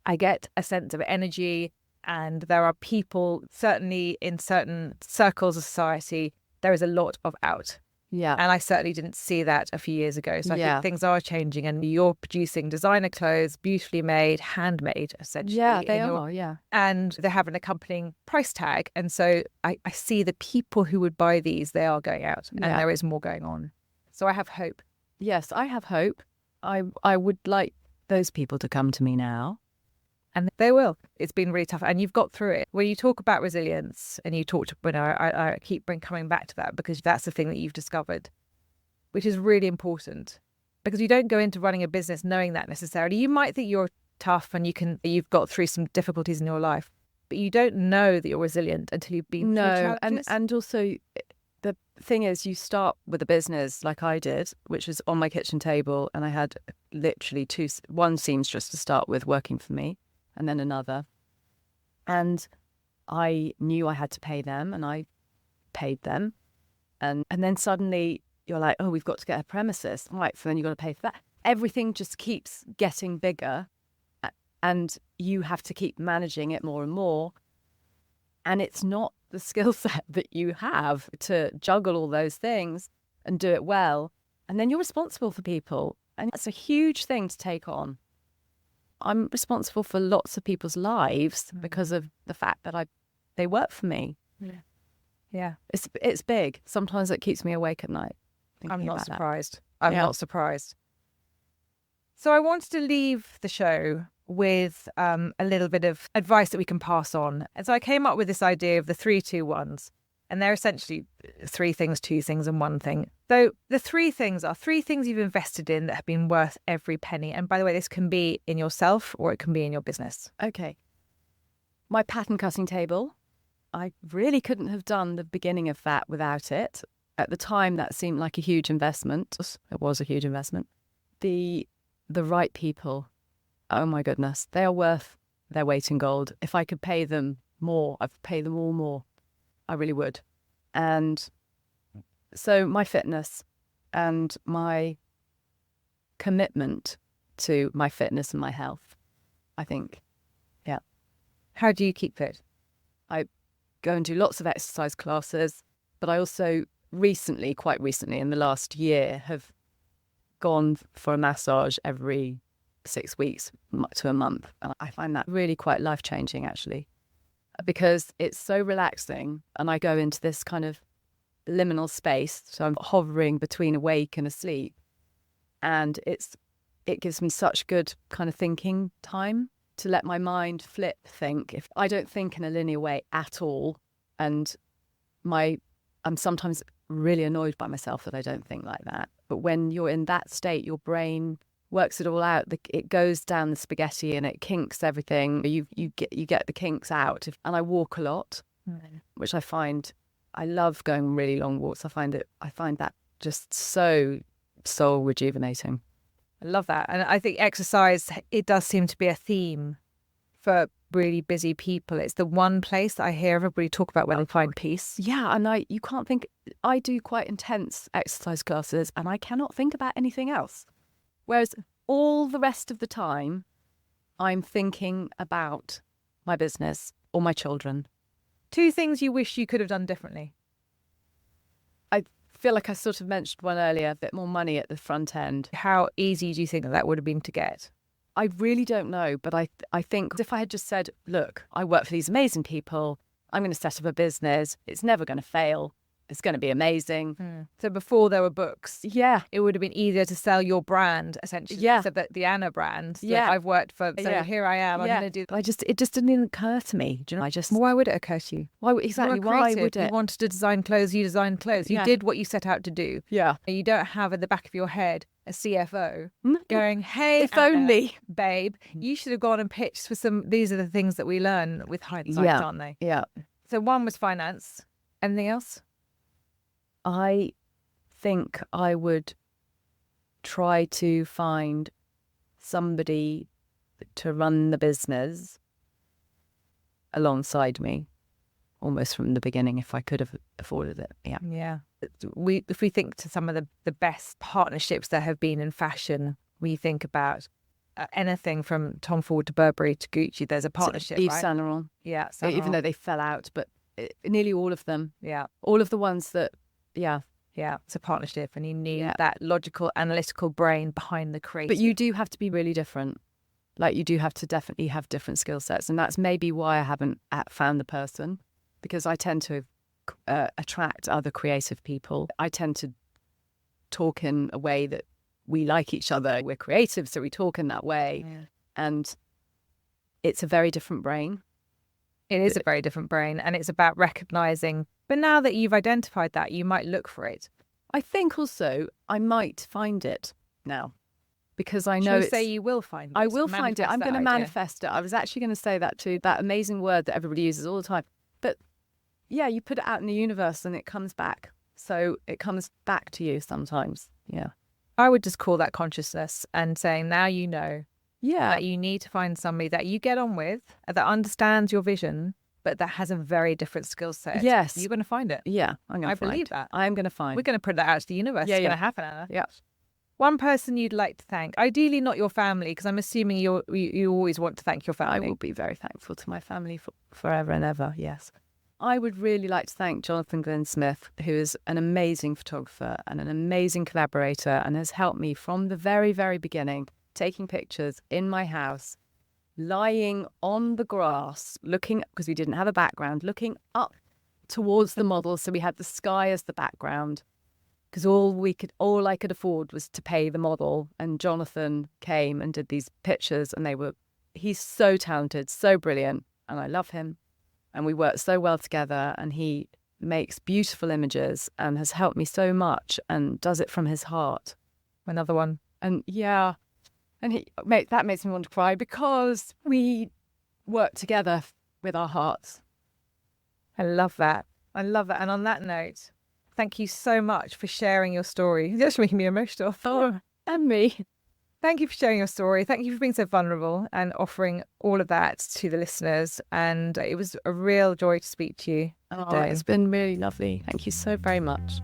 Speaker 1: I get a sense of energy, and there are people, certainly in certain circles of society, there is a lot of out.
Speaker 2: Yeah.
Speaker 1: And I certainly didn't see that a few years ago. So I think things are changing, and you're producing designer clothes, beautifully made, handmade, essentially.
Speaker 2: Yeah, they are, yeah.
Speaker 1: And they have an accompanying price tag. And so I see the people who would buy these, they are going out, and there is more going on. So I have hope.
Speaker 2: Yes, I have hope. I would like those people to come to me now.
Speaker 1: And they will. It's been really tough. And you've got through it. When you talk about resilience, and you talk to, I keep coming back to that, because that's the thing that you've discovered, which is really important. Because you don't go into running a business knowing that necessarily. You might think you're tough and you've got through some difficulties in your life, but you don't know that you're resilient until you've been through challenges.
Speaker 2: And also the thing is, you start with a business like I did, which was on my kitchen table, and I had literally one seamstress to start with working for me, and then another. And I knew I had to pay them, and I paid them. And then suddenly you're like, oh, we've got to get a premises. Right, so then you've got to pay for that. Everything just keeps getting bigger, and you have to keep managing it more and more. And it's not the skill set that you have to juggle all those things and do it well. And then you're responsible for people. And that's a huge thing to take on. I'm responsible for lots of people's lives because of the fact that they work for me.
Speaker 1: Yeah.
Speaker 2: It's big. Sometimes it keeps me awake at night.
Speaker 1: I'm not surprised. I'm not surprised. So I wanted to leave the show with a little bit of advice that we can pass on. And so I came up with this idea of the 3, 2, 1s. And they're essentially 3 things, 2 things, and 1 thing. So the 3 things are 3 things you've invested in that have been worth every penny. And by the way, this can be in yourself or it can be in your business.
Speaker 2: Okay. My pattern cutting table. I really couldn't have done the beginning of that without it. At the time, that seemed like a huge investment. It was a huge investment. The right people. Oh my goodness. They are worth their weight in gold. If I could pay them more, I'd pay them all more. I really would. And so my fitness and my commitment to my fitness and my health, I think. Yeah.
Speaker 1: How do you keep fit?
Speaker 2: I go and do lots of exercise classes, but I also quite recently, in the last year, have gone for a massage every 6 weeks to a month. And I find that really quite life-changing, actually, because it's so relaxing. And I go into this kind of liminal space. So I'm hovering between awake and asleep. And it gives me such good kind of thinking time to let my mind think. If I don't think in a linear way at all, and I'm sometimes really annoyed by myself that I don't think like that. But when you're in that state, your brain works it all out. It goes down the spaghetti and it kinks everything. You get the kinks out. And I walk a lot, which I find, I love going really long walks. I find that just so soul rejuvenating.
Speaker 1: I love that. And I think exercise, it does seem to be a theme for really busy people. It's the one place that I hear everybody talk about when they find peace.
Speaker 2: Yeah, and you can't think. I do quite intense exercise classes and I cannot think about anything else. Whereas all the rest of the time, I'm thinking about my business or my children.
Speaker 1: 2 things you wish you could have done differently.
Speaker 2: I feel like I sort of mentioned one earlier, a bit more money at the front end.
Speaker 1: How easy do you think that would have been to get?
Speaker 2: I really don't know, but I think if I had just said, look, I work for these amazing people, I'm going to set up a business, it's never going to fail, it's going to be amazing.
Speaker 1: So before there were books,
Speaker 2: yeah,
Speaker 1: it would have been easier to sell your brand, essentially.
Speaker 2: Yeah.
Speaker 1: So that the Anna brand,
Speaker 2: yeah,
Speaker 1: I've worked for, so here I am, I'm going to do.
Speaker 2: It just didn't occur to me. Do you know?
Speaker 1: Why would it occur to you?
Speaker 2: Why would it?
Speaker 1: You wanted to design clothes, you designed clothes. You did what you set out to do.
Speaker 2: Yeah.
Speaker 1: You don't have in the back of your head a CFO going, hey,
Speaker 2: if
Speaker 1: Anna,
Speaker 2: only,
Speaker 1: babe, you should have gone and pitched for these are the things that we learn with hindsight, aren't they?
Speaker 2: Yeah.
Speaker 1: So one was finance. Anything else?
Speaker 2: I think I would try to find somebody to run the business alongside me, almost from the beginning, if I could have afforded it. Yeah.
Speaker 1: Yeah. If we think to some of the best partnerships that have been in fashion, we think about anything from Tom Ford to Burberry to Gucci, there's a partnership,
Speaker 2: Yves
Speaker 1: right?
Speaker 2: Saint Laurent.
Speaker 1: Yeah.
Speaker 2: Even though they fell out, but nearly all of them.
Speaker 1: Yeah.
Speaker 2: All of the ones that, yeah,
Speaker 1: it's a partnership, and you need that logical, analytical brain behind the creative.
Speaker 2: But you do have to be really different. Like, you do have to definitely have different skill sets. And that's maybe why I haven't found the person, because I tend to attract other creative people. I tend to talk in a way that we like each other. We're creative, so we talk in that way. Yeah. And it's a very different brain.
Speaker 1: It is a very different brain, and it's about recognizing. But now that you've identified that, you might look for it.
Speaker 2: I think also I might find it now, because I know.
Speaker 1: Say you will find it.
Speaker 2: I will find it. I'm going to manifest it. I was actually going to say that too. That amazing word that everybody uses all the time. But yeah, you put it out in the universe and it comes back. So it comes back to you sometimes. Yeah.
Speaker 1: I would just call that consciousness and saying, now you know.
Speaker 2: Yeah.
Speaker 1: That you need to find somebody that you get on with, that understands your vision, but that has a very different skill set.
Speaker 2: Yes.
Speaker 1: You're going to find it.
Speaker 2: Yeah. I
Speaker 1: believe that.
Speaker 2: I am going to find.
Speaker 1: We're going to put that out to the universe.
Speaker 2: Yeah,
Speaker 1: it's going to happen, Anna.
Speaker 2: Yeah.
Speaker 1: One person you'd like to thank, ideally not your family, because I'm assuming you always want to thank your family.
Speaker 2: I will be very thankful to my family for forever and ever, yes. I would really like to thank Jonathan Glynn-Smith, who is an amazing photographer and an amazing collaborator, and has helped me from the very, very beginning, taking pictures in my house, lying on the grass, looking, because we didn't have a background, looking up towards the model. So we had the sky as the background, because all I could afford was to pay the model. And Jonathan came and did these pictures, and he's so talented, so brilliant, and I love him. And we work so well together, and he makes beautiful images and has helped me so much and does it from his heart.
Speaker 1: Another one.
Speaker 2: And yeah, and that makes me want to cry, because we work together with our hearts.
Speaker 1: I love that. And on that note, thank you so much for sharing your story. You're just making me emotional.
Speaker 2: Oh, and me.
Speaker 1: Thank you for sharing your story. Thank you for being so vulnerable and offering all of that to the listeners. And it was a real joy to speak to you today.
Speaker 2: It's been really lovely. Thank you so very much.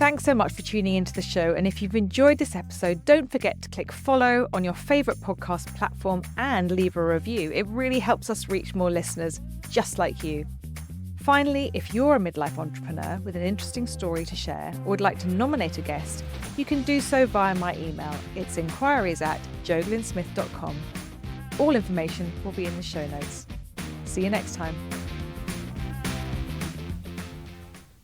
Speaker 1: Thanks so much for tuning into the show. And if you've enjoyed this episode, don't forget to click follow on your favourite podcast platform and leave a review. It really helps us reach more listeners just like you. Finally, if you're a midlife entrepreneur with an interesting story to share or would like to nominate a guest, you can do so via my email. It's inquiries@glynnsmith.com. All information will be in the show notes. See you next time.